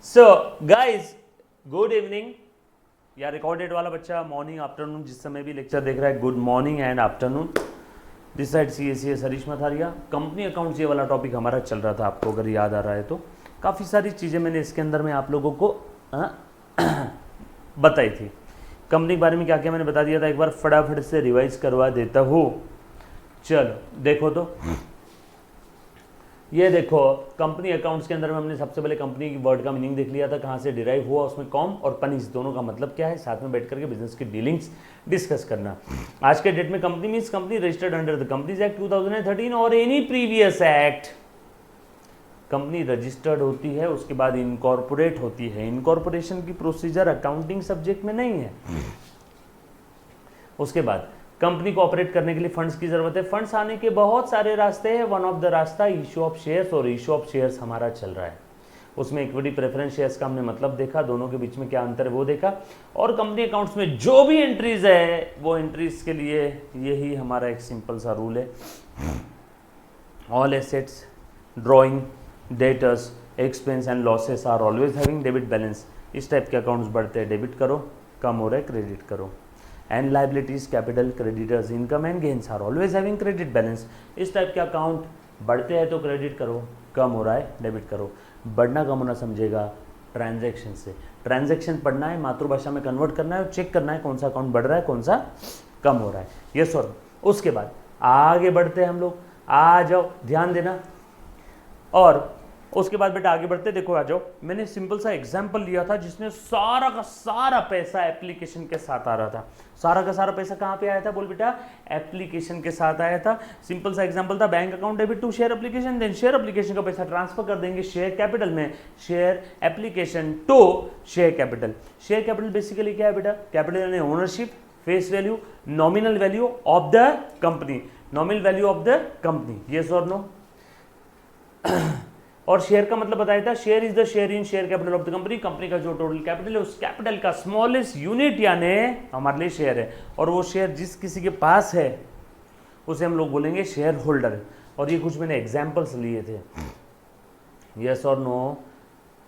So guys good evening. या recorded वाला बच्चा मॉर्निंग आफ्टरनून जिस समय भी लेक्चर देख रहा है, good morning and afternoon. This side CA Harish Matharia. Company accounts ये वाला टॉपिक हमारा चल रहा था, आपको अगर याद आ रहा है तो। काफ़ी सारी चीज़ें मैंने इसके अंदर में आप लोगों को बताई थी। कंपनी के बारे में क्या क्या मैंने बता दिया था, एक बार फटाफट से रिवाइज करवा देता हूँ। चलो देखो तो, ये देखो कंपनी अकाउंट्स के अंदर में हमने सबसे पहले कंपनी की वर्ड का मीनिंग देख लिया था, कहाँ से डिराइव हुआ, उसमें कॉम और पनिश दोनों का मतलब क्या है, साथ में बैठ करके बिजनेस की डीलिंग्स डिस्कस करना। आज के डेट में company means company registered under the companies act 2013 और any previous act. Company registered होती है, उसके बाद इनकॉर्पोरेट होती है। इनकॉर्पोरेशन की प्रोसीजर अकाउंटिंग सब्जेक्ट में नहीं है। उसके बाद कंपनी को ऑपरेट करने के लिए फंड्स की जरूरत है। फंड्स आने के बहुत सारे रास्ते हैं, वन ऑफ द रास्ता इशू ऑफ शेयर्स, और इशू ऑफ शेयर्स हमारा चल रहा है। उसमें इक्विटी प्रेफरेंस शेयर्स का हमने मतलब देखा, दोनों के बीच में क्या अंतर है वो देखा। और कंपनी अकाउंट्स में जो भी एंट्रीज है वो एंट्रीज के लिए यही हमारा एक सिंपल सा रूल है, all assets, drawing, debtors, expense and losses are always having debit balance. इस टाइप के अकाउंट्स बढ़ते हैं डेबिट करो, कम हो रहा है क्रेडिट करो। And liabilities, capital, creditors, income and gains are always having credit balance. इस टाइप के अकाउंट बढ़ते हैं तो क्रेडिट करो, कम हो रहा है डेबिट करो। बढ़ना कम होना समझेगा ट्रांजैक्शन से। ट्रांजैक्शन पढ़ना है, मातृभाषा में कन्वर्ट करना है और चेक करना है कौन सा अकाउंट बढ़ रहा है, कौन सा कम हो रहा है। ये सर उसके बाद आगे बढ़ते हैं हम लोग। आ जाओ, ध्यान देना। और उसके बाद बेटा आगे बढ़ते, देखो आ जाओ। मैंने सिंपल सा एग्जांपल लिया था जिसमें सारा का सारा पैसा एप्लीकेशन के साथ आ रहा था। सारा का सारा पैसा कहाँ पे आया था, बोल बेटा, एप्लीकेशन के साथ आया था। सिंपल सा एग्जांपल था, bank account debit to share application, then share application का पैसा ट्रांसफर कर देंगे शेयर कैपिटल में, share application to share capital. Share capital basically क्या है बेटा, कैपिटल यानी ownership, face value, nominal value of the company, nominal value of the company, yes और नो। और शेयर का मतलब बताया था, share is the share in share capital of the company. Company का जो टोटल कैपिटल है उस कैपिटल का स्मॉलेस्ट यूनिट यानी हमारे लिए शेयर है। और वो शेयर जिस किसी के पास है उसे हम लोग बोलेंगे शेयर होल्डर। और ये कुछ मैंने एग्जांपल्स लिए थे, यस और नो,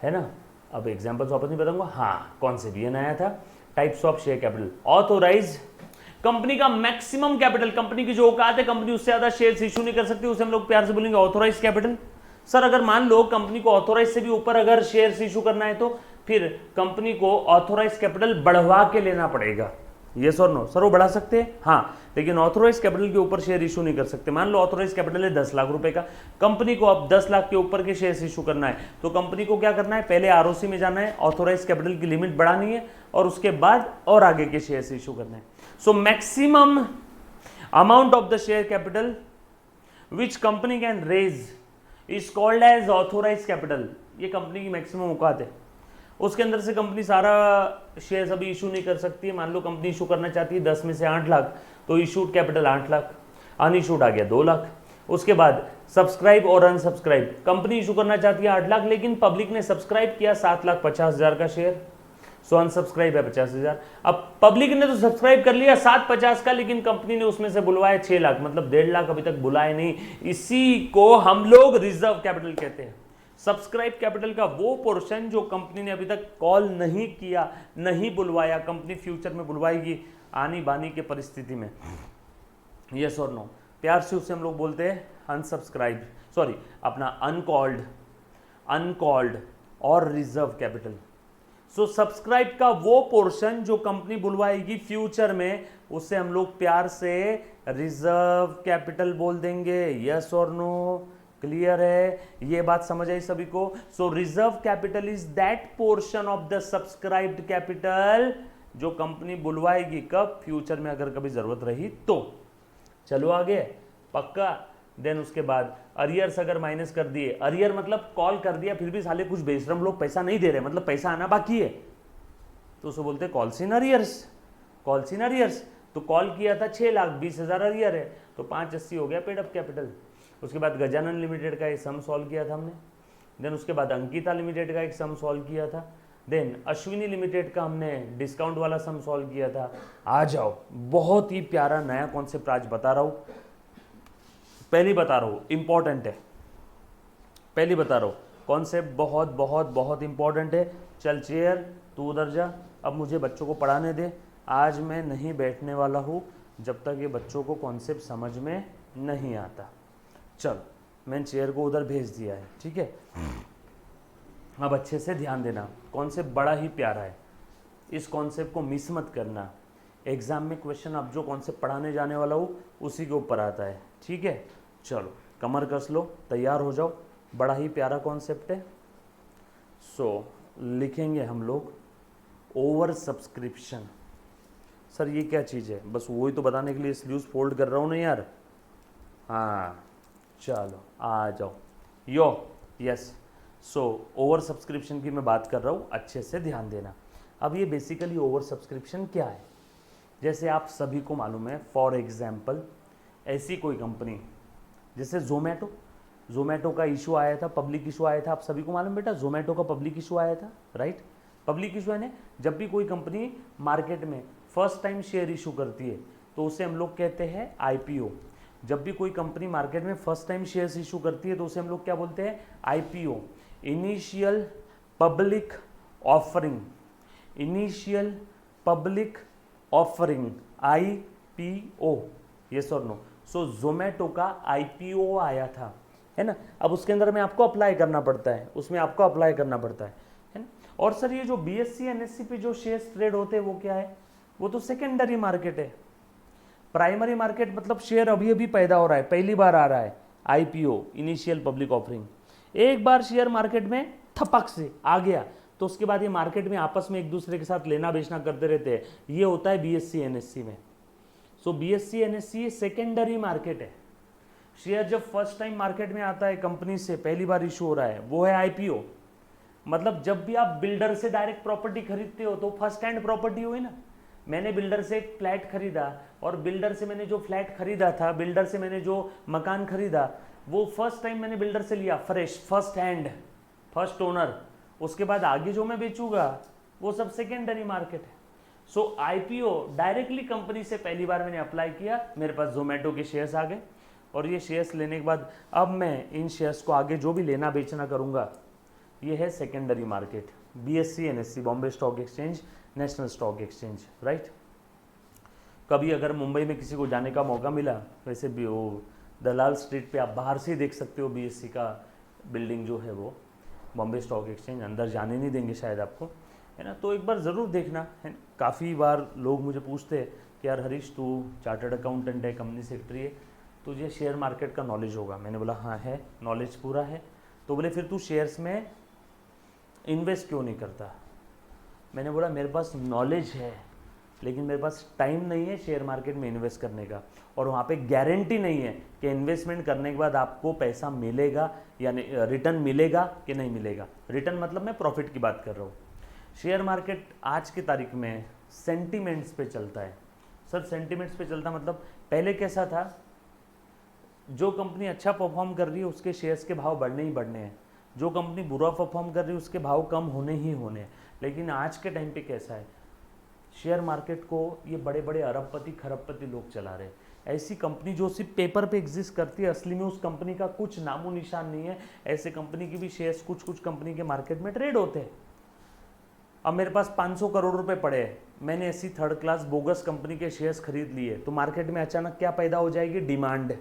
है ना। अब एग्जांपल्स वापस नहीं बताऊंगा। हाँ, कौन से भी नया था, types of share capital. Authorise, company का मैक्सिमम कैपिटल, कंपनी की जो औकात है, कंपनी उससे ज्यादा शेयर्स इशू नहीं कर सकती, उसे हम लोग प्यार से बोलेंगे ऑथोराइज कैपिटल। सर अगर मान लो कंपनी को ऑथोराइज से भी ऊपर अगर शेयर्स इशू करना है तो फिर कंपनी को ऑथोराइज कैपिटल बढ़वा के लेना पड़ेगा, यस और नो। सर वो बढ़ा सकते हैं, हाँ, लेकिन ऑथोराइज कैपिटल के ऊपर शेयर इशू नहीं कर सकते। मान लो ऑथोराइज कैपिटल है 10 लाख रुपए का, कंपनी को अब 10 लाख के ऊपर के शेयर्स इशू करना है तो कंपनी को क्या करना है, पहले ROC में जाना है, ऑथोराइज कैपिटल की लिमिट बढ़ानी है और उसके बाद और आगे के शेयर्स इशू करना है। So maximum amount of the share capital which company can raise is called as authorise capital. ये कंपनी की मैक्सिमम औकात है, उसके अंदर से कंपनी सारा शेयर्स अभी इशू नहीं कर सकती है। मान लो कंपनी इशू करना चाहती है 10 में से 8 लाख, तो इशूड कैपिटल 8 लाख, अनइशूड आ गया 2 लाख। उसके बाद सब्सक्राइब और अनसब्सक्राइब, कंपनी इशू करना चाहती है 8 लाख लेकिन पब्लिक ने सब्सक्राइब किया 7,50,000 का शेयर, सो अनसब्सक्राइब है 50,000। अब पब्लिक ने तो सब्सक्राइब कर लिया 750 का, लेकिन कंपनी ने उसमें से बुलवाया 6 लाख, मतलब 1.5 लाख अभी तक बुलाए नहीं। इसी को हम लोग रिजर्व कैपिटल कहते हैं। सब्सक्राइब कैपिटल का वो पोर्शन जो कंपनी ने अभी तक कॉल नहीं किया, नहीं बुलवाया, कंपनी फ्यूचर में बुलवाएगी आनी बानी के परिस्थिति में, यस और नो। प्यार से उसे हम लोग बोलते हैं अनसब्सक्राइब, सॉरी अपना अनकॉल्ड और रिजर्व कैपिटल। सो सब्सक्राइब का वो पोर्शन जो कंपनी बुलवाएगी फ्यूचर में, उससे हम लोग प्यार से रिजर्व कैपिटल बोल देंगे, यस और नो। क्लियर है, ये बात समझ आई सभी को। So reserve capital is that portion of the subscribed capital जो कंपनी बुलवाएगी, कब, फ्यूचर में अगर कभी जरूरत रही तो। चलो आगे, पक्का। देन उसके बाद अरियर्स अगर माइनस कर दिए, अरियर मतलब कॉल कर दिया फिर भी साले कुछ बेशरम लोग पैसा नहीं दे रहे, मतलब पैसा आना बाकी है, तो उसे बोलते हैं calls in arrears. Calls in arrears, तो कॉल किया था 6,20,000 अरियर है, तो 580 हो गया पेड अप कैपिटल। उसके बाद गजानन लिमिटेड का एक सम सॉल्व किया था हमने। देन उसके बाद अंकिता लिमिटेड का एक सम सॉल्व किया था। देन अश्विनी लिमिटेड का हमने डिस्काउंट वाला सम सॉल्व किया था। आ जाओ, बहुत ही प्यारा नया कॉन्सेप्ट आज बता रहा हूँ, पहली बता रहा हूँ, इंपॉर्टेंट है, पहली बता रहा हूँ। कॉन्सेप्ट बहुत बहुत बहुत इंपॉर्टेंट है। चल चेयर तू उधर जा, अब मुझे बच्चों को पढ़ाने दे। आज मैं नहीं बैठने वाला हूँ जब तक ये बच्चों को कॉन्सेप्ट समझ में नहीं आता। चल मैंने चेयर को उधर भेज दिया है, ठीक है। अब अच्छे से ध्यान देना, कॉन्सेप्ट बड़ा ही प्यारा है, इस कॉन्सेप्ट को मिस मत करना। एग्जाम में क्वेश्चन अब जो कॉन्सेप्ट पढ़ाने जाने वाला हूँ उसी के ऊपर आता है, ठीक है। चलो कमर कस लो, तैयार हो जाओ, बड़ा ही प्यारा कॉन्सेप्ट है। लिखेंगे हम लोग ओवर सब्सक्रिप्शन। सर ये क्या चीज़ है? बस वही तो बताने के लिए स्लीव्स फोल्ड कर रहा हूँ ना यार। हाँ चलो आ जाओ, यस। ओवर सब्सक्रिप्शन की मैं बात कर रहा हूँ, अच्छे से ध्यान देना। अब ये बेसिकली ओवर सब्सक्रिप्शन क्या है, जैसे आप सभी को मालूम है, फॉर एग्जाम्पल ऐसी कोई कंपनी जैसे जोमेटो का इशू आया था, पब्लिक इशू आया था, आप सभी को मालूम बेटा, जोमेटो का पब्लिक इशू आया था, राइट। पब्लिक इशू है, जब भी कोई कंपनी मार्केट में फर्स्ट टाइम शेयर इशू करती है तो उसे हम लोग कहते हैं आईपीओ। जब भी कोई कंपनी मार्केट में फर्स्ट टाइम शेयर्स इशू करती है तो उसे हम लोग क्या बोलते हैं? IPO, initial public offering. Initial public offering, IPO, yes और नो। जोमेटो का आईपीओ आया था, है ना। अब उसके अंदर में आपको अप्लाई करना पड़ता है, उसमें आपको अप्लाई करना पड़ता है ना। और सर ये जो बीएससी एनएससी पे जो शेयर्स ट्रेड होते हैं वो क्या है? वो तो सेकेंडरी मार्केट है। प्राइमरी मार्केट मतलब शेयर अभी अभी पैदा हो रहा है, पहली बार आ रहा है आईपीओ, इनिशियल पब्लिक ऑफरिंग। एक बार शेयर मार्केट में थपक से आ गया तो उसके बाद ये मार्केट में आपस में एक दूसरे के साथ लेना बेचना करते रहते हैं, ये होता है बीएससी एनएससी में। बीएससी एनएससी सेकेंडरी मार्केट है। शेयर जब फर्स्ट टाइम मार्केट में आता है, कंपनी से पहली बार इशू हो रहा है, वो है आईपीओ। मतलब जब भी आप बिल्डर से डायरेक्ट प्रॉपर्टी खरीदते हो तो फर्स्ट हैंड प्रॉपर्टी हुई ना। मैंने बिल्डर से एक फ्लैट खरीदा और बिल्डर से मैंने जो फ्लैट खरीदा था, बिल्डर से मैंने जो मकान खरीदा, वो फर्स्ट टाइम मैंने बिल्डर से लिया, fresh, first hand, first owner. उसके बाद आगे जो मैं बेचूंगा वो सब सेकेंडरी मार्केट है। आईपीओ डायरेक्टली कंपनी से पहली बार मैंने अप्लाई किया, मेरे पास जोमेटो के शेयर्स आ गए और ये शेयर्स लेने के बाद अब मैं इन शेयर्स को आगे जो भी लेना बेचना करूंगा, ये है secondary market, BSc NSC, Bombay stock exchange, national stock exchange, right. कभी अगर मुंबई में किसी को जाने का मौका मिला, वैसे भी वो दलाल स्ट्रीट पे आप बाहर से ही देख सकते हो बीएससी का बिल्डिंग जो है वो, बॉम्बे स्टॉक एक्सचेंज, अंदर जाने नहीं देंगे शायद आपको, है ना। तो एक बार ज़रूर देखना है। काफ़ी बार लोग मुझे पूछते हैं कि यार हरीश तू चार्टर्ड अकाउंटेंट है, कंपनी सेक्रेटरी है, तुझे शेयर मार्केट का नॉलेज होगा। मैंने बोला हाँ है, नॉलेज पूरा है। तो बोले फिर तू शेयर्स में इन्वेस्ट क्यों नहीं करता? मैंने बोला मेरे पास नॉलेज है लेकिन मेरे पास टाइम नहीं है शेयर मार्केट में इन्वेस्ट करने का, और वहाँ पे गारंटी नहीं है कि इन्वेस्टमेंट करने के बाद आपको पैसा मिलेगा यानी रिटर्न मिलेगा कि नहीं मिलेगा। रिटर्न मतलब मैं प्रॉफिट की बात कर रहा हूँ। शेयर मार्केट आज की तारीख में सेंटीमेंट्स पे चलता है। सर सेंटीमेंट्स पे चलता मतलब पहले कैसा था? जो कंपनी अच्छा परफॉर्म कर रही है उसके शेयर्स के भाव बढ़ने ही बढ़ने हैं, जो कंपनी बुरा परफॉर्म कर रही है उसके भाव कम होने ही होने हैं। लेकिन आज के टाइम पे कैसा है? शेयर मार्केट को ये बड़े बड़े अरबपति खरबपति लोग चला रहे हैं। ऐसी कंपनी जो सिर्फ पेपर पे एग्जिस्ट करती है, असली में उस कंपनी का कुछ नामो निशान नहीं है, ऐसे कंपनी की भी शेयर्स कुछ कुछ कंपनी के मार्केट में ट्रेड होते हैं। अब मेरे पास 500 करोड़ रुपए पड़े हैं, मैंने ऐसी थर्ड क्लास बोगस कंपनी के शेयर्स खरीद लिए, तो मार्केट में अचानक क्या पैदा हो जाएगी? डिमांड।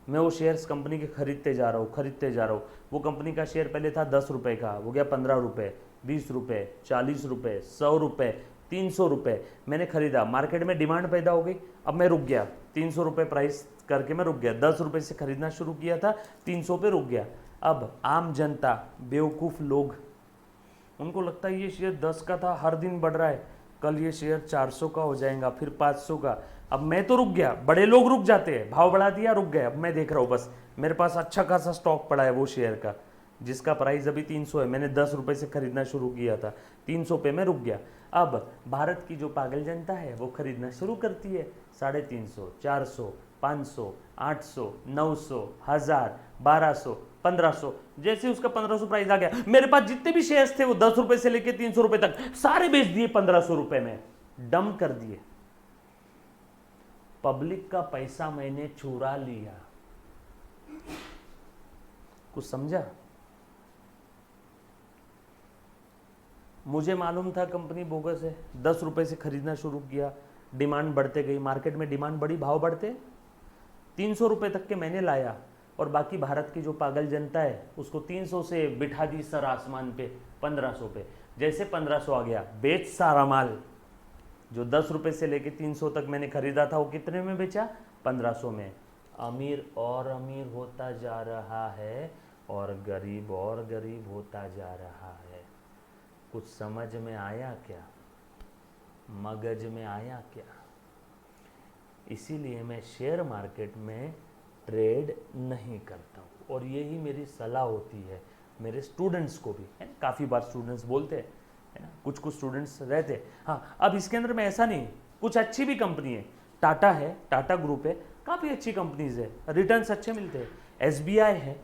मैं वो शेयर्स कंपनी के खरीदते जा रहा हूँ। वो कंपनी का शेयर पहले था 10 रुपये का, हो गया 15 रुपये, 20 रुपये, 40 रुपये, 100 रुपये, 300 रुपये। मैंने खरीदा, मार्केट में डिमांड पैदा हो गई, अब मैं रुक गया, 300 रुपये प्राइस करके मैं रुक गया। 10 रुपये से खरीदना शुरू किया था, 300 पे रुक गया। अब आम जनता, बेवकूफ़ लोग, उनको लगता है ये शेयर 10 का था, हर दिन बढ़ रहा है, कल ये शेयर 400 का हो जाएगा, फिर 500 का। अब मैं तो रुक गया, बड़े लोग रुक जाते हैं, भाव बढ़ा दिया, रुक गए। अब मैं देख रहा हूँ बस मेरे पास अच्छा खासा स्टॉक पड़ा है वो शेयर का, जिसका प्राइस अभी 300 है, मैंने 10 रुपये से खरीदना शुरू किया था, 300 पे मैं रुक गया। अब भारत की जो पागल जनता है वो खरीदना शुरू करती है 350, 400, 500, 800, 900, 1000, 1200, 1500। जैसे उसका 1500 प्राइस आ गया, मेरे पास जितने भी शेयर्स थे वो 10 रुपए से लेके 300 रुपए तक सारे बेच दिए, 1500 रुपए में डंप कर दिए। पब्लिक का पैसा मैंने चुरा लिया। कुछ समझा? मुझे मालूम था कंपनी बोगस है, 10 रुपये से खरीदना शुरू किया, डिमांड बढ़ते गई, मार्केट में डिमांड बढ़ी, भाव बढ़ते 300 रुपये तक के मैंने लाया, और बाकी भारत की जो पागल जनता है उसको 300 से बिठा दी सर आसमान पे 1500 पे। जैसे 1500 आ गया, बेच सारा माल। जो 10 रुपये से लेके 300 तक मैंने खरीदा था वो कितने में बेचा? 1500 में। अमीर और अमीर होता जा रहा है और गरीब होता जा रहा है। कुछ समझ में आया क्या? मगज में आया क्या? इसीलिए मैं शेयर मार्केट में ट्रेड नहीं करता हूँ, और यही मेरी सलाह होती है मेरे स्टूडेंट्स को भी, है ना। काफ़ी बार स्टूडेंट्स बोलते हैं, है ना, कुछ स्टूडेंट्स रहते हैं। हाँ, अब इसके अंदर में ऐसा नहीं, कुछ अच्छी भी कंपनी है, टाटा है, टाटा ग्रुप है, काफ़ी अच्छी कंपनीज है, रिटर्न्स अच्छे मिलते हैं। SBI है,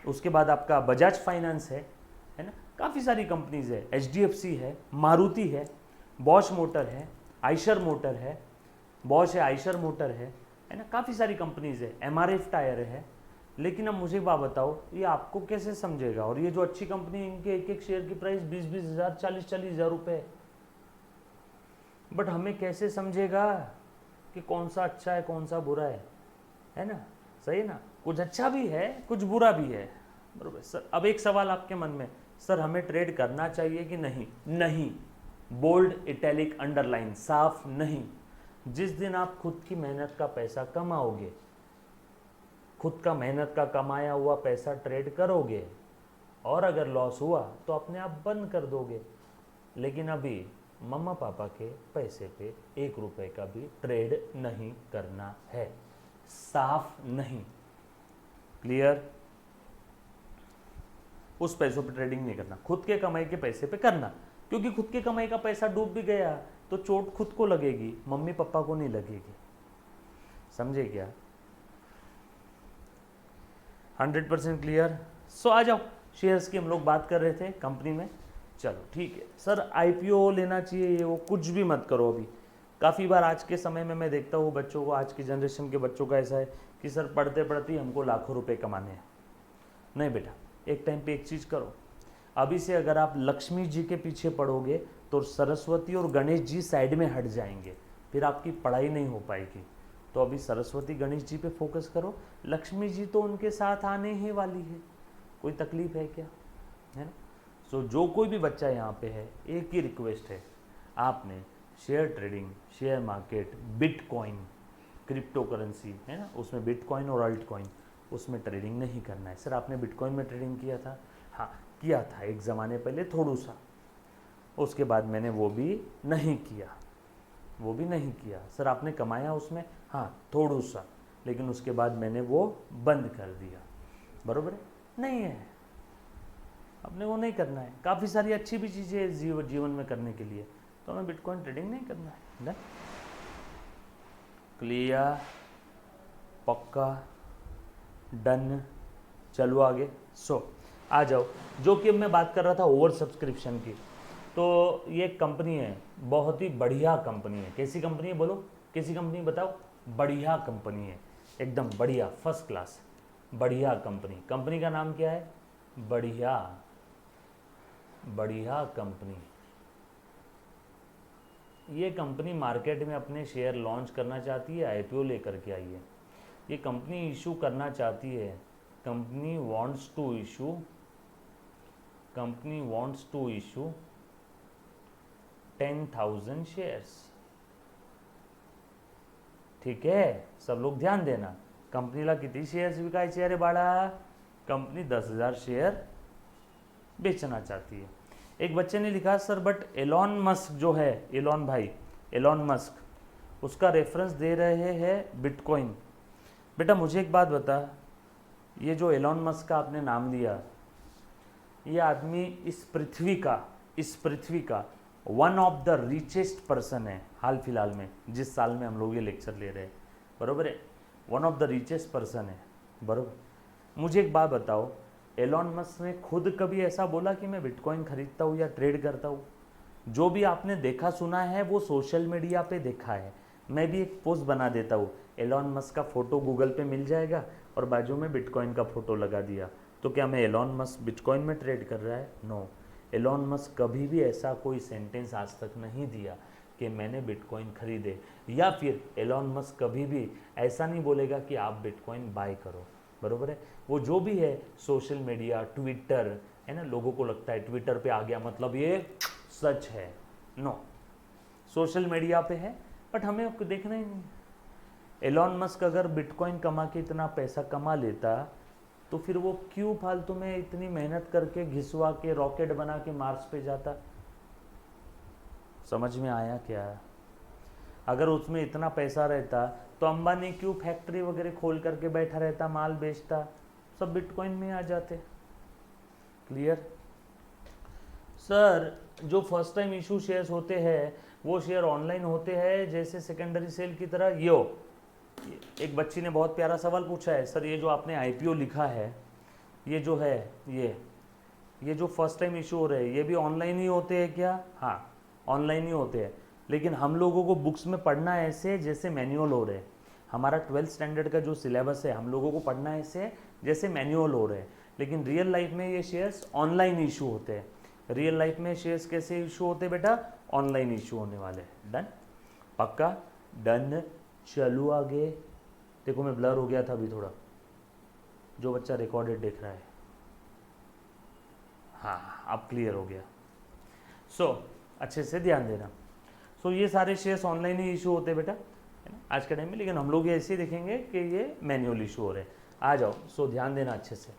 उसके बाद आपका बजाज फाइनेंस है ना, काफ़ी सारी कंपनीज है, HDFC है, मारुति है, बॉश मोटर है, आइशर मोटर है, बॉश है, आइशर मोटर है ना, काफ़ी सारी कंपनीज है, MRF टायर है। लेकिन अब मुझे बात बताओ, ये आपको कैसे समझेगा? और ये जो अच्छी कंपनी, इनके एक एक शेयर की प्राइस 20-20 हज़ार, 40-40 हज़ार रुपये, बट हमें कैसे समझेगा कि कौन सा अच्छा है कौन सा बुरा है ना? सही है ना? कुछ अच्छा भी है, कुछ बुरा भी है, बरोबर सर। अब एक सवाल आपके मन में, सर हमें ट्रेड करना चाहिए कि नहीं? नहीं, बोल्ड इटैलिक अंडरलाइन, साफ नहीं। जिस दिन आप खुद की मेहनत का पैसा कमाओगे, खुद का मेहनत का कमाया हुआ पैसा ट्रेड करोगे, और अगर लॉस हुआ तो अपने आप बंद कर दोगे। लेकिन अभी मम्मा पापा के पैसे पे 1 रुपए का भी ट्रेड नहीं करना है, साफ नहीं। क्लियर? उस पैसों पे ट्रेडिंग नहीं करना, खुद के कमाई के पैसे पे करना, क्योंकि खुद के कमाई का पैसा डूब भी गया तो चोट खुद को लगेगी, मम्मी पापा को नहीं लगेगी। समझे क्या? 100% क्लियर? सो आ जाओ, शेयर्स की हम लोग बात कर रहे थे कंपनी में। चलो ठीक है सर, IPO लेना चाहिए, ये वो कुछ भी मत करो अभी। काफ़ी बार आज के समय में मैं देखता हूँ बच्चों को, आज की जनरेशन के बच्चों का ऐसा है कि सर पढ़ते पढ़ते ही हमको लाखों रुपए कमाने हैं। नहीं बेटा, एक टाइम पे एक चीज़ करो। अभी से अगर आप लक्ष्मी जी के पीछे पढ़ोगे तो सरस्वती और गणेश जी साइड में हट जाएंगे, फिर आपकी पढ़ाई नहीं हो पाएगी। तो अभी सरस्वती गणेश जी पे फोकस करो, लक्ष्मी जी तो उनके साथ आने ही वाली है, कोई तकलीफ है क्या? है ना। सो जो कोई भी बच्चा यहाँ पे है, एक ही रिक्वेस्ट है, आपने share trading, share market, bitcoin, crypto currency है ना, उसमें बिटकॉइन और अल्ट कॉइन, उसमें ट्रेडिंग नहीं करना है। सर आपने बिटकॉइन में ट्रेडिंग किया था? हाँ किया था, एक ज़माने पहले थोड़ा सा, उसके बाद मैंने वो भी नहीं किया। सर आपने कमाया उसमें? हाँ थोड़ा सा, लेकिन उसके बाद मैंने वो बंद कर दिया। बरोबर है? नहीं है, अपने वो नहीं करना है। काफ़ी सारी अच्छी भी चीज़ें हैं जीवन में करने के लिए, तो हमें बिटकॉइन ट्रेडिंग नहीं करना है ना। क्लियर? पक्का? डन? चलो आगे। आ जाओ, जो कि मैं बात कर रहा था ओवर सब्सक्रिप्शन की। तो ये कंपनी है, बहुत ही बढ़िया कंपनी है। कैसी कंपनी है बोलो, कैसी कंपनी बताओ? बढ़िया कंपनी है, एकदम बढ़िया, फर्स्ट क्लास, बढ़िया कंपनी। कंपनी का नाम क्या है? बढ़िया कंपनी। ये कंपनी मार्केट में अपने शेयर लॉन्च करना चाहती है, IPO लेकर के आई है। ये कंपनी इशू करना चाहती है, company wants to issue 10,000 shares. ठीक है, सब लोग ध्यान देना। कंपनीला किती शेयर्स विकायचे? अरे बाळा, कंपनी 10,000 शेयर बेचना चाहती है। एक बच्चे ने लिखा, सर बट एलॉन मस्क जो है, एलॉन मस्क, उसका रेफरेंस दे रहे हैं बिटकॉइन। बेटा मुझे एक बात बता, ये जो एलॉन मस्क का आपने नाम लिया, ये आदमी इस पृथ्वी का one of the richest person है हाल फिलहाल में, जिस साल में हम लोग ये लेक्चर ले रहे हैं। बरोबर है? One of the richest person है। बरोबर। मुझे एक बात बताओ, एलॉन मस्क ने खुद कभी ऐसा बोला कि मैं बिटकॉइन खरीदता हूँ या ट्रेड करता हूँ? जो भी आपने देखा सुना है वो सोशल मीडिया पे देखा है। मैं भी एक पोस्ट बना देता हूँ, एलॉन मस्क का फ़ोटो गूगल पे मिल जाएगा और बाजू में बिटकॉइन का फ़ोटो लगा दिया, तो क्या मैं एलॉन मस्क बिटकॉइन में ट्रेड कर रहा है? नो। एलॉन मस्क कभी भी ऐसा कोई सेंटेंस आज तक नहीं दिया कि मैंने बिटकॉइन खरीदे, या फिर एलॉन मस्क कभी भी ऐसा नहीं बोलेगा कि आप बिटकॉइन बाय करो, बरोबर है। वो जो भी है सोशल मीडिया, ट्विटर है ना, लोगों को लगता है ट्विटर पे आ गया मतलब ये सच है। नो, सोशल मीडिया पे है बट हमें देखना ही नहीं। एलॉन मस्क अगर बिटकॉइन कमा के इतना पैसा कमा लेता तो फिर वो क्यों फालतू में इतनी मेहनत करके घिसवा के रॉकेट बना के मार्स पे जाता? समझ में आया क्या? अगर उसमें इतना पैसा रहता तो अंबानी क्यों फैक्ट्री वगैरह खोल करके बैठा रहता, माल बेचता, सब बिटकॉइन में आ जाते। Clear sir? जो फर्स्ट टाइम इशू शेयर्स होते हैं वो शेयर ऑनलाइन होते हैं जैसे सेकेंडरी सेल की तरह? एक बच्ची ने बहुत प्यारा सवाल पूछा है, सर ये जो आपने आईपीओ लिखा है, ये जो है ये जो फर्स्ट टाइम इशू हो रहे हैं ये भी ऑनलाइन ही होते हैं क्या? हाँ, ऑनलाइन ही होते हैं, लेकिन हम लोगों को बुक्स में पढ़ना ऐसे जैसे मैनुअल हो रहे हैं। हमारा 12th स्टैंडर्ड का जो सिलेबस है हम लोगों को पढ़ना ऐसे जैसे मैनुअल हो रहे हैं, लेकिन रियल लाइफ में ये शेयर्स ऑनलाइन इशू होते हैं। रियल लाइफ में शेयर्स कैसे इशू होते हैं बेटा? ऑनलाइन इशू होने वाले। डन? पक्का? डन। चलो आगे। देखो मैं ब्लर हो गया था अभी थोड़ा, जो बच्चा रिकॉर्डेड देख रहा है। हाँ, अब क्लियर हो गया। अच्छे से ध्यान देना। ये सारे शेयर्स ऑनलाइन ही इशू होते हैं बेटा, है ना, आज के टाइम में, लेकिन हम लोग ये ऐसे ही देखेंगे कि ये मैनुअल इशू हो रहे हैं। आ जाओ। ध्यान देना अच्छे से।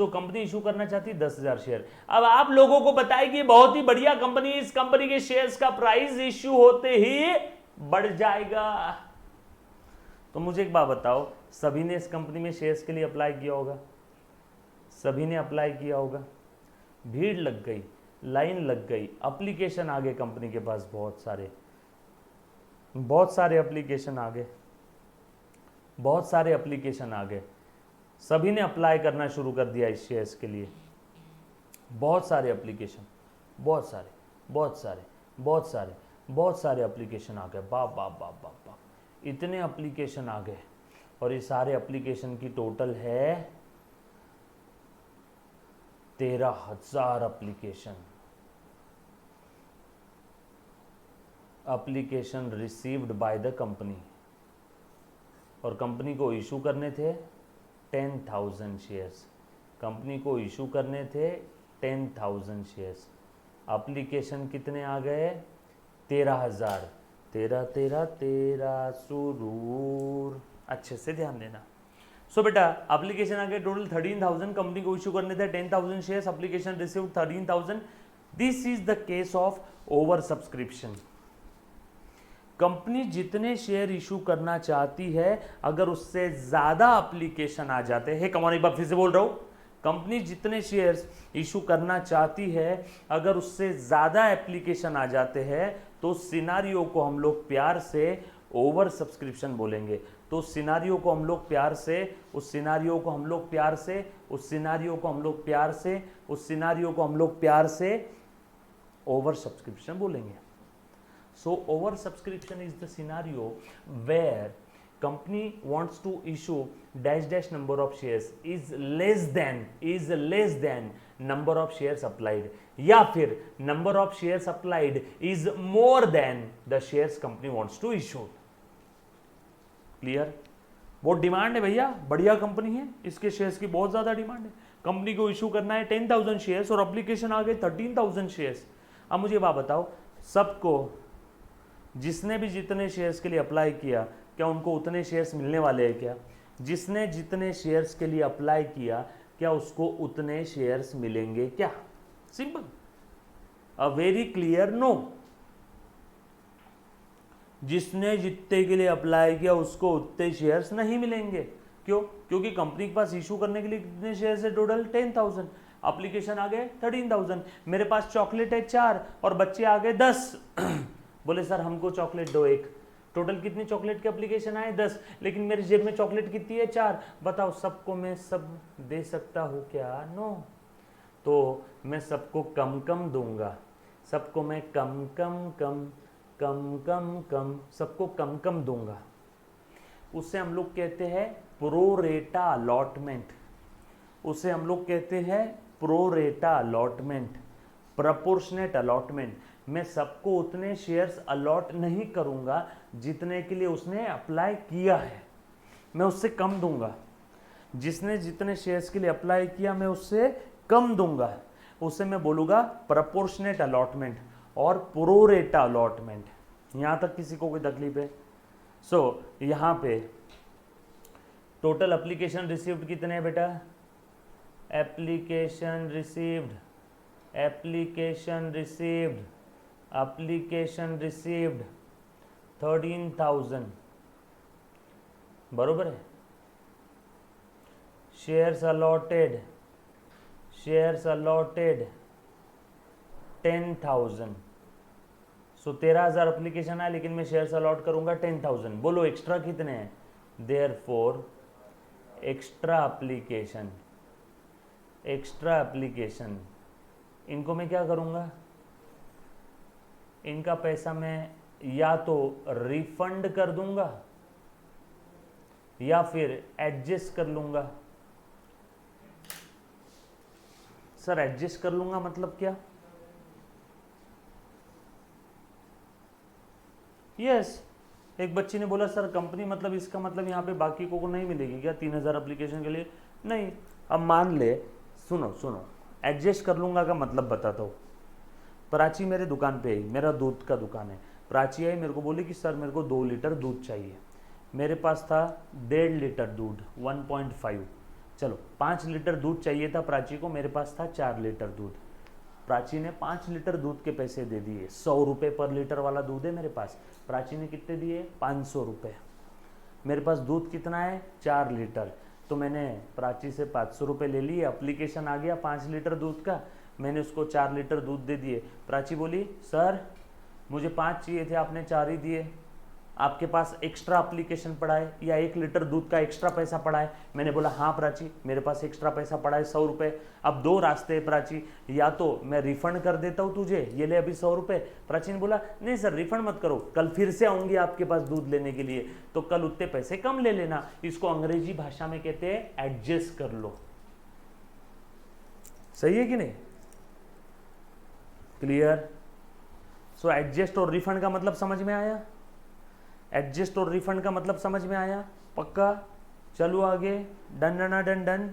कंपनी इशू करना चाहती 10,000 शेयर। अब आप लोगों को बताएगी बहुत ही बढ़िया कंपनी, इस कंपनी के शेयर्स का प्राइस इशू होते ही बढ़ जाएगा। तो मुझे एक बात बताओ, सभी ने इस कंपनी में शेयर्स के लिए अप्लाई किया होगा? सभी ने अप्लाई किया होगा, भीड़ लग गई, लाइन लग गई, एप्लीकेशन आ गए कंपनी के पास, बहुत सारे एप्लीकेशन आ गए, बहुत सारे एप्लीकेशन आ गए। सभी ने अप्लाई करना शुरू कर दिया इस शेयर्स के लिए। बहुत सारे एप्लीकेशन, बहुत सारे एप्लीकेशन आ गए। बाप बाप बाप बाप बाप, इतने एप्लीकेशन आ गए, और ये सारे एप्लीकेशन की टोटल है 13,000 application received by the company, और कंपनी को इशू करने थे 10,000 शेयर्स। कंपनी को इशू करने थे 10,000 शेयर्स। एप्लीकेशन कितने आ गए? 13,000। 13 सुरूर। अच्छे से ध्यान देना। बेटा एप्लीकेशन आ गए टोटल 13,000, कंपनी को इशू करने थे 10,000 shares, application received 13,000। This is the case of over subscription. Company जितने शेयर इशू करना चाहती है, अगर उससे ज्यादा एप्लीकेशन आ जाते हैं, कम ऑन, एक बार फिर से बोल रहा हूं, कंपनी जितने शेयर्स इशू करना चाहती है अगर उससे ज्यादा एप्लीकेशन आ जाते हैं तो सिनारियो को हम लोग प्यार से ओवर सब्सक्रिप्शन बोलेंगे। तो सिनारियो को हम लोग प्यार से, उस सिनारियो को हम लोग प्यार से, उस सिनारियो को हम लोग प्यार से, उस सिनारियो को हम लोग प्यार से ओवर सब्सक्रिप्शन बोलेंगे। So oversubscription is the scenario where company wants to issue dash number of shares is less than number of shares applied, या फिर number of shares applied is more than the shares company wants to issue. Clear? बहुत demand है भैया, बढ़िया company है, इसके shares की बहुत ज्यादा डिमांड है। कंपनी को इशू करना है 10,000 शेयर्स और एप्लीकेशन आ गए 13,000 शेयर्स। अब मुझे बात बताओ, सबको जिसने भी जितने शेयर्स के लिए अप्लाई किया, क्या उनको उतने शेयर्स मिलने वाले हैं क्या? जिसने जितने शेयर्स के लिए अप्लाई किया, क्या उसको उतने शेयर्स मिलेंगे क्या? Simple, a very clear no. जिसने जितने के लिए अप्लाई किया उसको उतने शेयर्स नहीं मिलेंगे। क्यों? क्योंकि कंपनी के पास इशू करने के लिए कितने शेयर्स है? टोटल 10,000, एप्लीकेशन आ गए 13,000। मेरे पास चॉकलेट है 4 और बच्चे आ गए 10। बोले सर हमको चॉकलेट दो एक। टोटल कितनी चॉकलेट के एप्लीकेशन आए? 10, लेकिन मेरी जेब में चॉकलेट कितनी है? 4। बताओ सबको मैं सब दे सकता हूँ क्या? नो। तो मैं सबको कम कम दूंगा, सबको मैं कम कम सबको कम कम दूंगा। उसे हम लोग कहते हैं प्रोरेटा अलॉटमेंट। उसे हम लोग कहते हैं प्रोरेटा अलॉटमेंट। प्रपोर्शनेट अलॉटमेंट, मैं सबको उतने शेयर्स अलॉट नहीं करूंगा जितने के लिए उसने अप्लाई किया है, मैं उससे कम दूंगा। जिसने जितने शेयर्स के लिए अप्लाई किया मैं उससे कम दूंगा, उसे मैं बोलूंगा प्रपोर्शनेट अलॉटमेंट और प्रोरेटा अलॉटमेंट। यहां तक किसी को कोई तकलीफ है? यहां पे टोटल एप्लीकेशन रिसीव्ड कितने हैं बेटा? Application received, application received, application received 13,000, बरोबर है। Shares allotted, shares allotted 10,000। 13,000 application है, लेकिन मैं शेयर्स अलॉट करूंगा 10,000। बोलो एक्स्ट्रा कितने हैं? Therefore extra application, extra application, इनको मैं क्या करूंगा? इनका पैसा मैं या तो रिफंड कर दूंगा या फिर एडजस्ट कर लूंगा। सर एडजस्ट कर लूंगा मतलब क्या? यस, एक बच्ची ने बोला सर कंपनी मतलब इसका मतलब यहाँ पे बाकी को नहीं मिलेगी क्या 3,000 एप्लीकेशन के लिए? नहीं। अब मान ले, सुनो सुनो, एडजस्ट कर लूंगा का मतलब बताता हूँ। प्राची मेरे दुकान पे आई, मेरा दूध का दुकान है। प्राची आई, मेरे को बोली कि सर मेरे को 2 लीटर दूध चाहिए। मेरे पास था 1.5 लीटर दूध, 1.5, चलो 5 लीटर दूध चाहिए था प्राची को, मेरे पास था 4 लीटर दूध। प्राची ने 5 लीटर दूध के पैसे दे दिए। 100 रुपये पर लीटर वाला दूध है मेरे पास। प्राची ने कितने दिए? 500 रुपये। मेरे पास दूध कितना है? 4 लीटर। तो मैंने प्राची से 500 रुपये ले लिए। एप्लीकेशन आ गया 5 लीटर दूध का, मैंने उसको 4 लीटर दूध दे दिए। प्राची बोली सर मुझे 5 चाहिए थे, आपने 4 ही दिए। आपके पास एक्स्ट्रा एप्लीकेशन पड़ा है या 1 लीटर दूध का एक्स्ट्रा पैसा पड़ा है? मैंने बोला हाँ प्राची, मेरे पास एक्स्ट्रा पैसा पड़ा है 100 रुपये। अब 2 रास्ते हैं प्राची, या तो मैं रिफंड कर देता हूँ तुझे, ये ले अभी 100 रुपये। प्राची ने बोला नहीं सर रिफंड मत करो, कल फिर से आऊंगी आपके पास दूध लेने के लिए, तो कल उतने पैसे कम ले लेना। इसको अंग्रेजी भाषा में कहते हैं एडजस्ट कर लो। सही है कि नहीं? क्लियर? सो एडजस्ट और रिफंड का मतलब समझ में आया? एडजस्ट और रिफंड का मतलब समझ में आया? पक्का? चलो आगे। Done done done done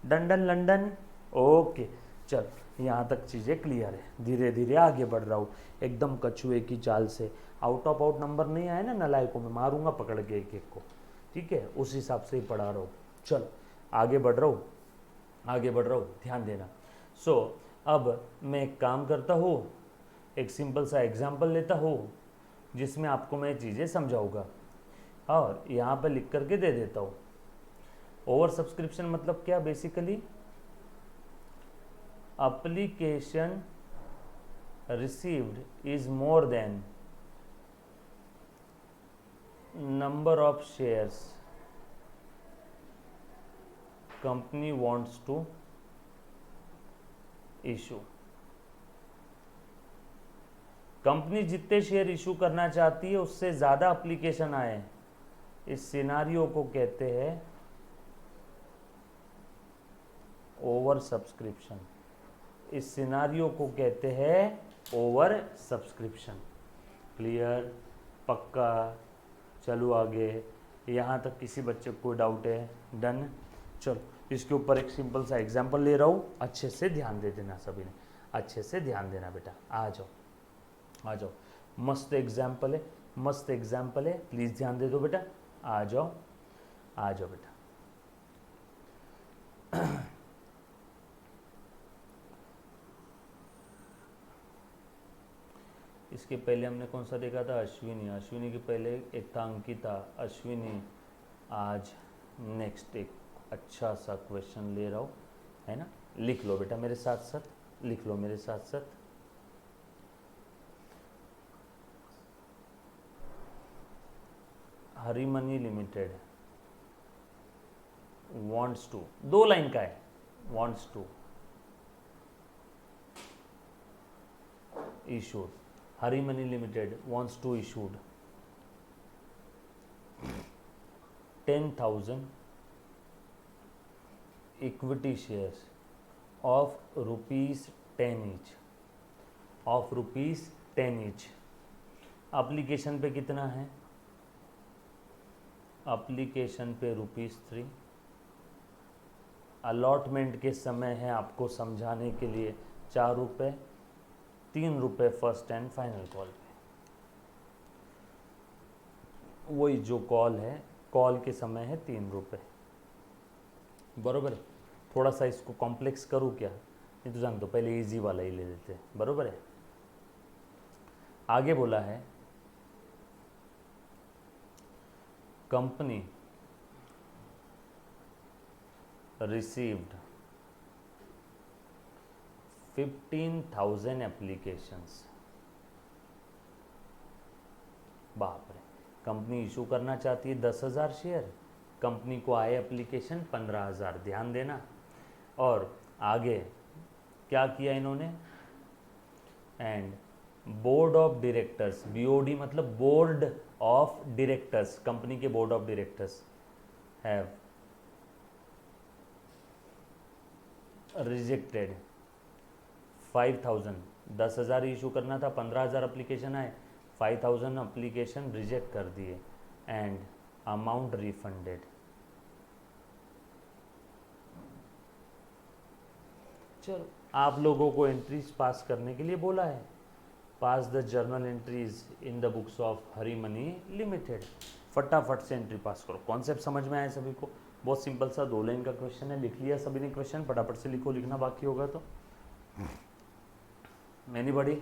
done done London. Okay चल, यहाँ तक चीज़ें क्लियर है। धीरे धीरे आगे बढ़ रहा हूँ एकदम कछुए की चाल से। आउट ऑफ आउट नंबर नहीं आए ना नलायकों में, मारूंगा पकड़ के एक एक को, ठीक है? उस हिसाब से ही पढ़ा रहा हूँ। चलो आगे बढ़ रहा हूँ, आगे बढ़ रहा हूँ, ध्यान देना। अब मैं एक काम करता हूँ, एक सिंपल सा एग्जाम्पल लेता हूँ जिसमें आपको मैं चीज़ें समझाऊंगा और यहाँ पे लिख करके दे देता हूँ। ओवर सब्सक्रिप्शन मतलब क्या? Basically application received is more than number of shares company wants to issue. Company जितने शेयर इशू करना चाहती है उससे ज़्यादा एप्लीकेशन आए, इस सिनारियो को कहते हैं ओवर सब्सक्रिप्शन। इस सिनारियो को कहते हैं ओवर सब्सक्रिप्शन। क्लियर? पक्का? चलो आगे। यहाँ तक किसी बच्चे को कोई डाउट है? डन। चलो इसके ऊपर एक सिंपल सा एग्जाम्पल ले रहा हूँ, अच्छे से ध्यान दे देना सभी ने, अच्छे से ध्यान देना बेटा। आ जाओ आ जाओ, मस्त एग्जाम्पल है, मस्त एग्जाम्पल है, प्लीज़ ध्यान दे दो बेटा। आ जाओ आ जाओ बेटा। इसके पहले हमने कौन सा देखा था? अश्विनी। अश्विनी के पहले एक था अंकिता, अश्विनी। आज नेक्स्ट एक अच्छा सा क्वेश्चन ले रहा हूँ, है ना? लिख लो बेटा मेरे साथ साथ, लिख लो मेरे साथ साथ। Harimani limited wants to, 2 line का है, wants to issued. Harimani limited wants to issued 10,000 equity shares of ₹10 each of ₹10 each. Application पे कितना है? एप्लीकेशन पे ₹3। अलॉटमेंट के समय है आपको समझाने के लिए ₹4, ₹3 फर्स्ट एंड फाइनल कॉल पे। वही जो कॉल है, कॉल के समय है ₹3, बरोबर है। थोड़ा सा इसको कॉम्प्लेक्स करूँ क्या? नहीं तो जान दो, पहले इजी वाला ही ले लेते हैं, बरोबर है। आगे बोला है कंपनी रिसीव्ड 15,000 एप्लीकेशंस। बाप रे, कंपनी इशू करना चाहती है 10,000 शेयर, कंपनी को आए एप्लीकेशन 15,000। ध्यान देना। और आगे क्या किया इन्होंने? And board of directors, BOD मतलब बोर्ड ऑफ डायरेक्टर्स, कंपनी के board of directors have rejected 5,000। 10,000 issue करना था, 15,000 एप्लीकेशन आए, 5,000 एप्लीकेशन रिजेक्ट कर दिए। And amount refunded. चलो, आप लोगों को एंट्रीज पास करने के लिए बोला है। Pass the journal entries in the books of Hari Mani limited. फटाफट से एंट्री पास करो। कॉन्सेप्ट समझ में आया सभी को? बहुत सिंपल सा 2 लाइन का क्वेश्चन है, लिख लिया सभी ने क्वेश्चन? फटाफट से लिखो, लिखना बाकी होगा तो। एनीबॉडी?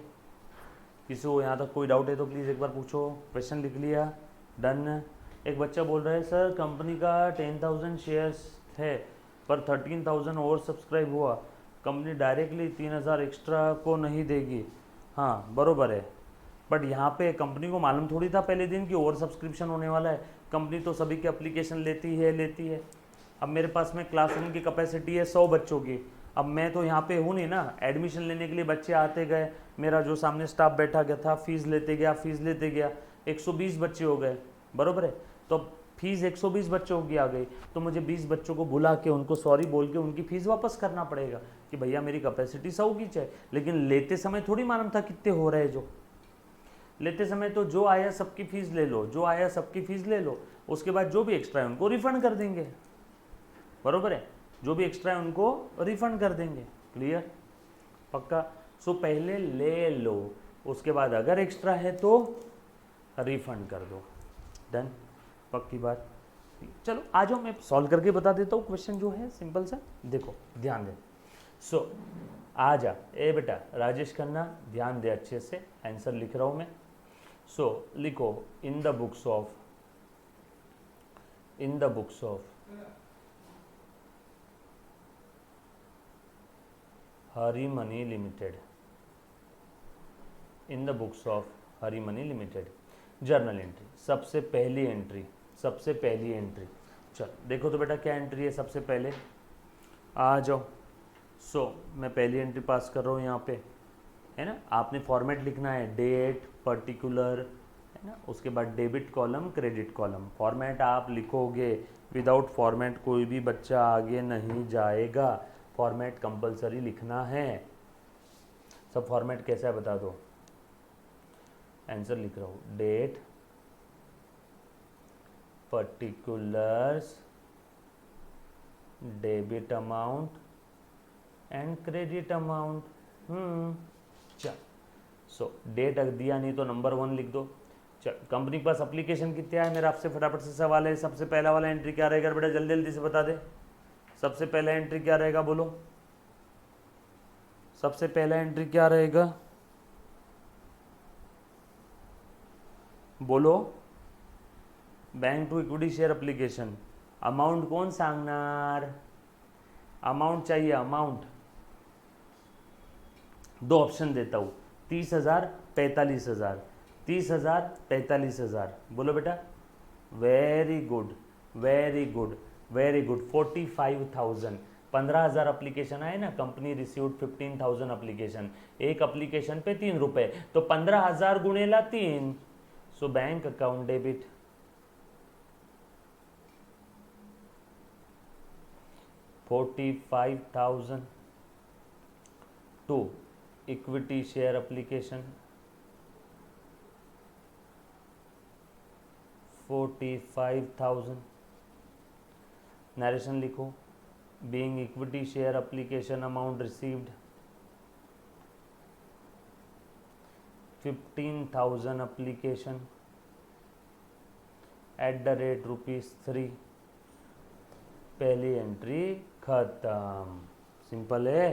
किसी को यहाँ तक कोई डाउट है तो प्लीज़ एक बार पूछो। क्वेश्चन लिख लिया? डन। एक बच्चा बोल रहा है सर कंपनी का 10,000 शेयर्स है पर 13,000 ओवर सब्सक्राइब हुआ, कंपनी डायरेक्टली 3,000 एक्स्ट्रा को नहीं देगी। हाँ बरोबर है, बट यहाँ पे कंपनी को मालूम थोड़ी था पहले दिन कि ओवर सब्सक्रिप्शन होने वाला है। कंपनी तो सभी की एप्लीकेशन लेती है। अब मेरे पास में क्लासरूम की कैपेसिटी है 100 बच्चों की। अब मैं तो यहाँ पे हूँ नहीं ना, एडमिशन लेने के लिए बच्चे आते गए, मेरा जो सामने स्टाफ बैठा गया था फीस लेते गया, 120 बच्चे हो गए, बरोबर है। तो फीस 120 बच्चों की आ गई, तो मुझे 20 बच्चों को बुला के उनको सॉरी बोल के उनकी फीस वापस करना पड़ेगा कि भैया मेरी कैपेसिटी 100 की चाहिए। लेकिन लेते समय थोड़ी मालूम था कितने हो रहे हैं। जो लेते समय तो जो आया सबकी फीस ले लो, उसके बाद जो भी एक्स्ट्रा है उनको रिफंड कर देंगे, बरोबर है। जो भी एक्स्ट्रा है उनको रिफंड कर देंगे। क्लियर? पक्का? सो पहले ले लो, उसके बाद अगर एक्स्ट्रा है तो रिफंड कर दो। डन? पक्की बात? चलो आ जाओ, मैं सॉल्व करके बता देता हूँ क्वेश्चन जो है सिंपल सा। देखो ध्यान दे। सो आ जा ए बेटा राजेश खन्ना, ध्यान दे अच्छे से, आंसर लिख रहा हूँ मैं। सो लिखो इन the books of Hari Mani limited, in the books of Hari Mani limited journal entry. सबसे पहली एंट्री चल देखो तो बेटा क्या एंट्री है सबसे पहले, आ जाओ। सो मैं पहली एंट्री पास कर रहा हूँ यहाँ पे, है ना। आपने फॉर्मेट लिखना है, डेट, पर्टिकुलर, है ना। उसके बाद debit column, credit column. Format आप लिखोगे, विदाउट फॉर्मेट कोई भी बच्चा आगे नहीं जाएगा। फॉर्मेट कंपलसरी लिखना है। सब फॉर्मेट कैसा है बता दो। आंसर लिख रहा हूँ, date, particulars, debit amount and credit amount. चल सो डेट दिया नहीं तो नंबर 1 लिख दो। चल कंपनी के पास एप्लीकेशन कितने आए, मेरा आपसे फटाफट से सवाल है। सबसे पहला वाला एंट्री क्या रहेगा बेटा, जल्दी जल्दी से बता दे। सबसे पहला एंट्री क्या रहेगा बोलो, सबसे पहला एंट्री क्या रहेगा बोलो। Bank to equity share application. Amount कौन सांगणार, अमाउंट चाहिए, अमाउंट। 2 ऑप्शन देता हूँ, 30,000, 45,000, 30,000, 45,000। बोलो बेटा। Very good, 45,000। 15,000 एप्लीकेशन आए ना, कंपनी रिसीव्ड 15,000 एप्लीकेशन। एक एप्लीकेशन पे ₹3, तो 15,000 गुणेला 3। So bank account debit. $45,000 to equity share application 45,000। Narration लिखो, being equity share application amount received 15,000 application @√3। पहली एंट्री खत्म। सिंपल है,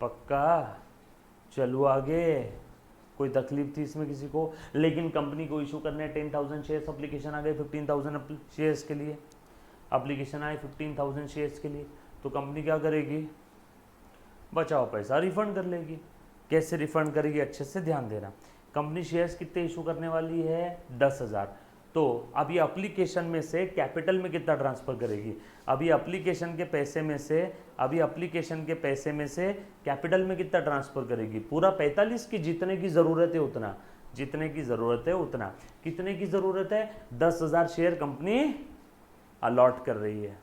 पक्का। चलो आगे। कोई तकलीफ थी इसमें किसी को? लेकिन कंपनी को इशू करने 10,000 शेयर्स, एप्लीकेशन आ गए 15,000 शेयर्स के लिए, एप्लीकेशन आए 15,000 शेयर्स के लिए, तो कंपनी क्या करेगी? बचाओ पैसा रिफंड कर लेगी। कैसे रिफंड करेगी? अच्छे से ध्यान देना। कंपनी शेयर्स कितने इशू करने वाली है? 10,000। तो अब ये एप्लीकेशन में से कैपिटल में कितना ट्रांसफर करेगी? अभी एप्लीकेशन के पैसे में से कैपिटल में कितना ट्रांसफर करेगी? पूरा 45 की जितने की ज़रूरत है उतना, जितने की ज़रूरत है उतना। कितने की ज़रूरत है? 10,000 शेयर कंपनी अलॉट कर रही है।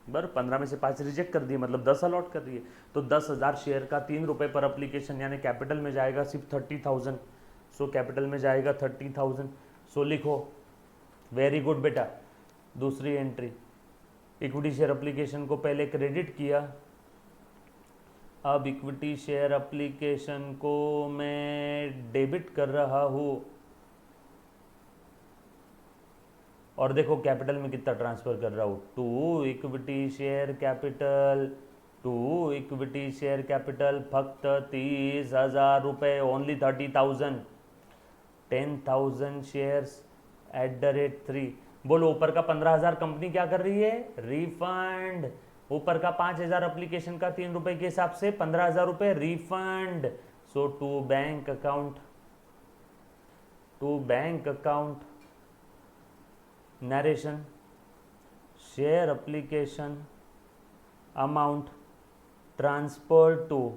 बर 15 में से 5 रिजेक्ट कर दिए, मतलब 10 अलॉट कर रही है। तो 10,000 शेयर का 3 रुपये पर एप्लीकेशन, यानी कैपिटल में जाएगा सिर्फ 30,000। सो कैपिटल में जाएगा 30,000। सो लिखो, वेरी गुड बेटा। दूसरी एंट्री, इक्विटी शेयर एप्लीकेशन को पहले क्रेडिट किया, अब इक्विटी शेयर एप्लीकेशन को मैं डेबिट कर रहा हूँ। और देखो कैपिटल में कितना ट्रांसफर कर रहा हूँ, टू इक्विटी शेयर कैपिटल फक्त 30,000 रुपये, ओनली 30,000, 10,000 शेयर्स @3। बोलो, ऊपर का 15,000 कंपनी क्या कर रही है? रिफंड। ऊपर का 5,000 एप्लीकेशन का 3 रुपए के हिसाब से 15,000 रुपये refund. So to bank account narration share application amount transfer to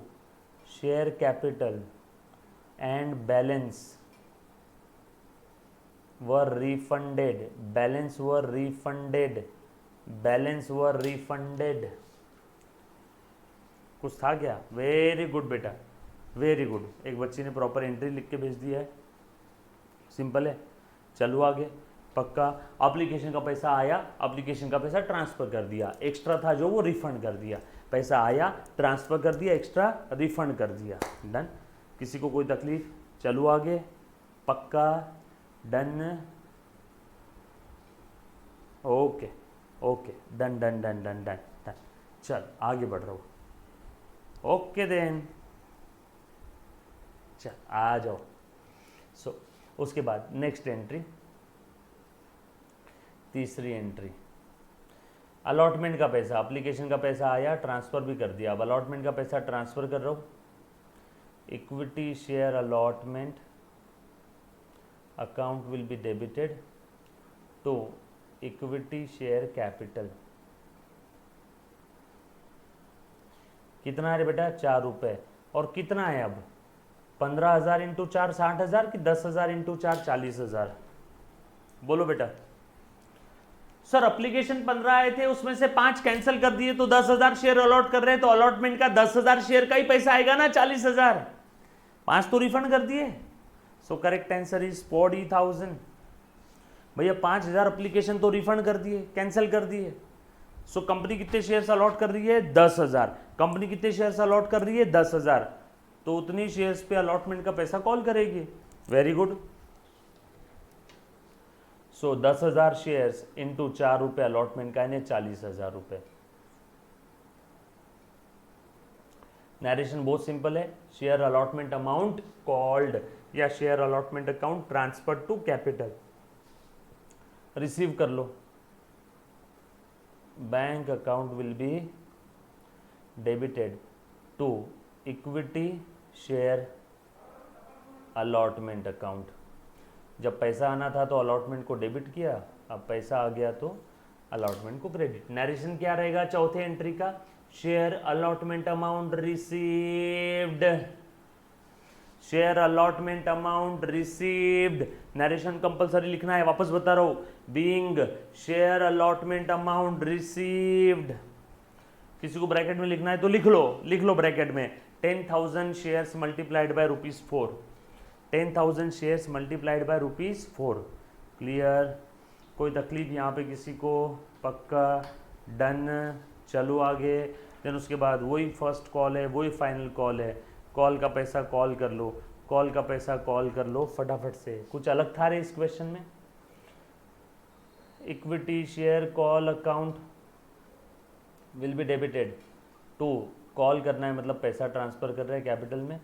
share capital and balance were refunded. कुछ था क्या? वेरी गुड बेटा, वेरी गुड। एक बच्ची ने प्रॉपर एंट्री लिख के भेज दिया है, सिंपल है। चलो आगे, पक्का। एप्लीकेशन का पैसा आया, एप्लीकेशन का पैसा ट्रांसफर कर दिया, एक्स्ट्रा था जो वो रिफंड कर दिया। पैसा आया, ट्रांसफर कर दिया, एक्स्ट्रा रिफंड कर दिया। डन। किसी को कोई तकलीफ? चलो आगे, पक्का। Done. Okay okay, done done done done done done. चल आगे बढ़ रहा हूँ। ओके देन, चल आ जाओ। सो उसके बाद नेक्स्ट एंट्री, तीसरी एंट्री, अलॉटमेंट का पैसा। एप्लीकेशन का पैसा आया, ट्रांसफर भी कर दिया, अब अलॉटमेंट का पैसा ट्रांसफर कर रहा हूँ। Equity share allotment account will be debited to equity share capital. कितना है बेटा? 4 रुपये। और कितना है अब? 15,000 इंटू 4 60,000 कि 10,000 इंटू 4 40,000? बोलो बेटा। सर एप्लीकेशन 15 आए थे, उसमें से 5 कैंसिल कर दिए तो 10,000 शेयर अलॉट कर रहे हैं, तो अलॉटमेंट का 10,000 शेयर का ही पैसा आएगा ना, 40,000। 5 तो रिफंड कर दिए। So correct answer is 40,000। भैया 5,000 एप्लीकेशन तो रिफंड कर दिए, कैंसिल कर दिए। सो कंपनी कितने शेयर्स अलॉट कर रही है? 10,000। कंपनी कितने शेयर्स अलॉट कर रही है? 10,000। तो उतनी शेयर्स पे अलॉटमेंट का पैसा कॉल करेगी। Very good. So 10,000 shares into 4 रुपये अलॉटमेंट का, यानी 40,000 रुपये। नरेशन बहुत सिंपल है। शेयर अलॉटमेंट अमाउंट कॉल्ड या share allotment account transfer to capital. Receive कर लो। Bank account will be debited to equity share allotment account. जब पैसा आना था तो अलॉटमेंट को डेबिट किया, अब पैसा आ गया तो अलॉटमेंट को क्रेडिट। नरेशन क्या रहेगा चौथे एंट्री का? Share allotment amount received. Share allotment amount received. Narration compulsory लिखना है, वापस बता रहा हूं। Being share allotment amount received. किसी को ब्रैकेट में लिखना है तो लिख लो ब्रैकेट में 10,000 shares multiplied by ₹4, 10,000 shares multiplied by ₹4। Clear? कोई तकलीफ यहाँ पे किसी को? पक्का? डन? चलो आगे। देन उसके बाद वही फर्स्ट कॉल है, वही फाइनल कॉल है। कॉल का पैसा कॉल कर लो, कॉल का पैसा कॉल कर लो फटाफट से। कुछ अलग था रे इस क्वेश्चन में? Equity share call account will be debited to, call करना है मतलब पैसा ट्रांसफर कर रहे हैं कैपिटल में,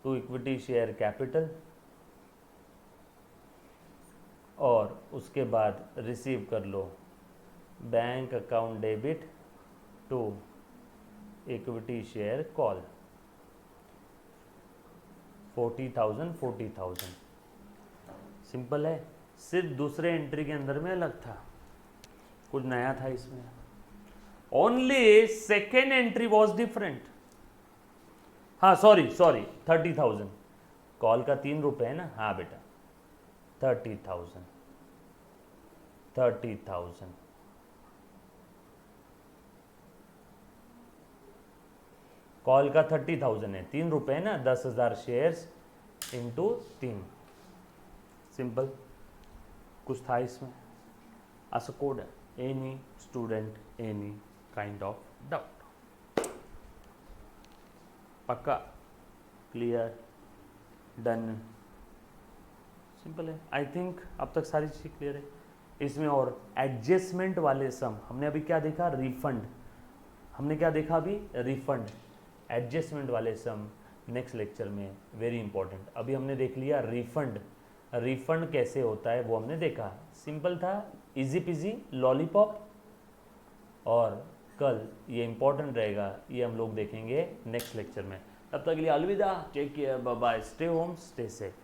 टू इक्विटी शेयर कैपिटल, और उसके बाद रिसीव कर लो bank account debit to equity share call 40,000 40,000। Simple है, सिर्फ दूसरे एंट्री के अंदर में अलग था, कुछ नया था इसमें। Only second entry was different. हाँ सॉरी 30,000, कॉल का ₹3 है ना? हाँ बेटा 30,000 कॉल का 30,000 है, ₹3 है ना? 10,000 शेयर्स इंटू 3। सिंपल। कुछ था इसमें? as a coder, any student, any kind of doubt? पक्का? क्लियर? डन? सिंपल है। आई थिंक अब तक सारी चीज़ क्लियर है। इसमें और एडजस्टमेंट वाले सम हमने अभी क्या देखा? रिफंड। हमने क्या देखा अभी? रिफंड। एडजस्टमेंट वाले सम नेक्स्ट लेक्चर में वेरी इंपॉर्टेंट। अभी हमने देख लिया रिफंड। रिफंड कैसे होता है वो हमने देखा, सिंपल था, इजी पीजी लॉलीपॉप। और कल ये इंपॉर्टेंट रहेगा, ये हम लोग देखेंगे नेक्स्ट लेक्चर में। तब तक के लिए अलविदा, take care, bye bye, stay home, stay safe.